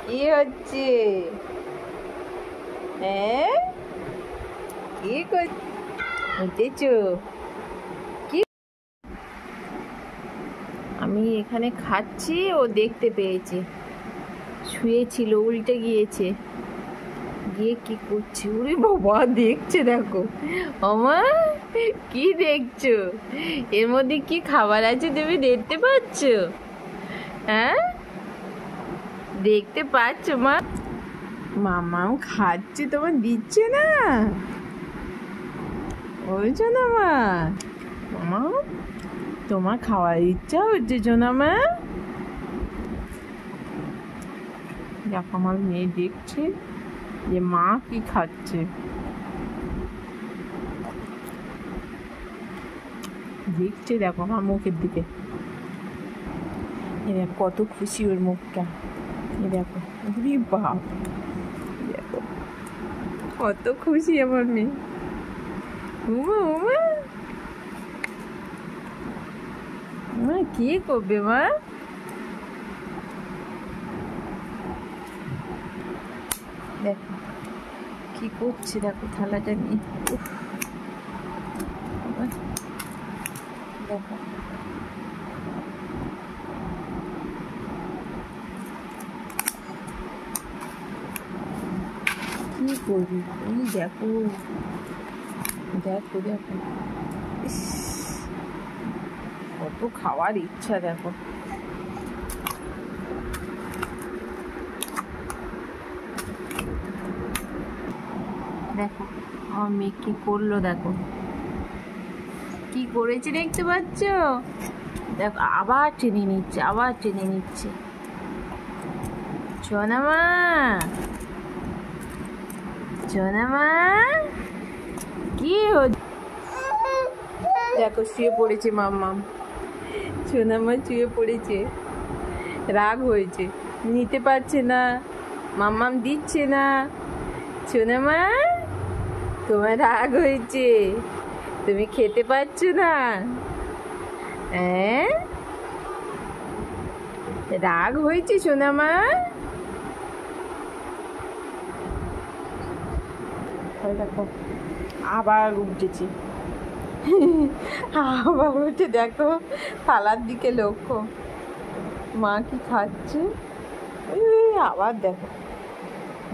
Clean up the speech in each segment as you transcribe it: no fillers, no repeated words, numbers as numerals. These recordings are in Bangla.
কি হচ্ছে? হ্যাঁ, কি করতেছো? কি? আমি এখানে খাচ্ছি, ও দেখতে পেয়েছে। শুয়েছিল, উল্টে গিয়েছে, গিয়ে কি করছে? ওরে বাবা, দেখছে, দেখো। আমা, কি দেখছো? এর মধ্যে কি খাবার আছে তুমি দেখতে পাচ্ছ? হ্যাঁ, দেখতে পাচ্ছ মা? মামাও খাচ্ছে, তোমার দিচ্ছে না? বলছো না মা? মামা, তোমার খাওয়ার ইচ্ছা হচ্ছে না মা? দেখো, আমার মেয়ে দেখছে যে মা কি খাচ্ছে। দেখছে, দেখো আমার মুখের দিকে। এ দেখো কত খুশি ওর মুখটা। এ দেখো, বাপ, দেখো কত খুশি আমার মেয়ে। উমা উমা, মা কি করবে মা? দেখো কি করছে, দেখো থালাটা নিয়ে। দেখো কি করবি? এই দেখো, দেখো দেখো, ইস, কত খাওয়ার ইচ্ছা দেখো। দেখো আমার মেয়ে কি করলো, দেখো কি করেছে, দেখতে পাচ্ছ? দেখো আবার টেনে নিচ্ছে, আবার টেনে নিচ্ছে। সোনামা, সোনামা, কি দেখো শুয়ে পড়েছে মাম্মাম। সোনামা শুয়ে পড়েছে, রাগ হয়েছে, নিতে পারছে না, মাম্মাম দিচ্ছে না। সোনামা, তোমার রাগ হয়েছে, তুমি খেতে পারছো না? হ্যাঁ, রাগ হয়েছে সোনামা? দেখো আবার উঠেছি, আবার উঠে দেখো থালার দিকে লক্ষ্য, মা কি খাচ্ছে। আবার দেখো,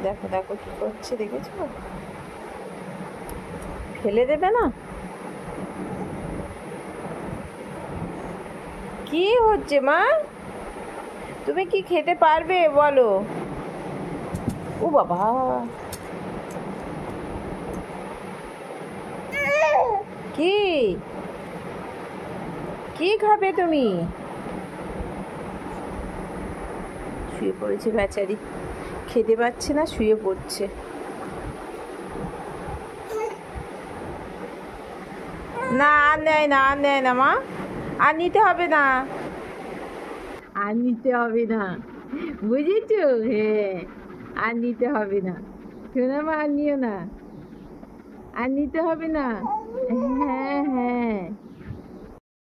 দেখো দেখো কি করছে, দেখেছো? ফেলে দেবে না? কি হচ্ছে মা? তুমি কি খেতে পারবে বলো? ও বাবা, কি কি খাবে তুমি? শুয়ে পড়েছে বেচারি, খেতে পাচ্ছে না, শুয়ে পড়ছে। না আর নেয় না, আর নেয় না মা, আর নিতে হবে না, আর নিতে হবে না, বুঝেছো? হ্যাঁ, আর নিতে হবে না শোনা মা, আর নিও না, আর নিতে হবে না। হ্যাঁ হ্যাঁ,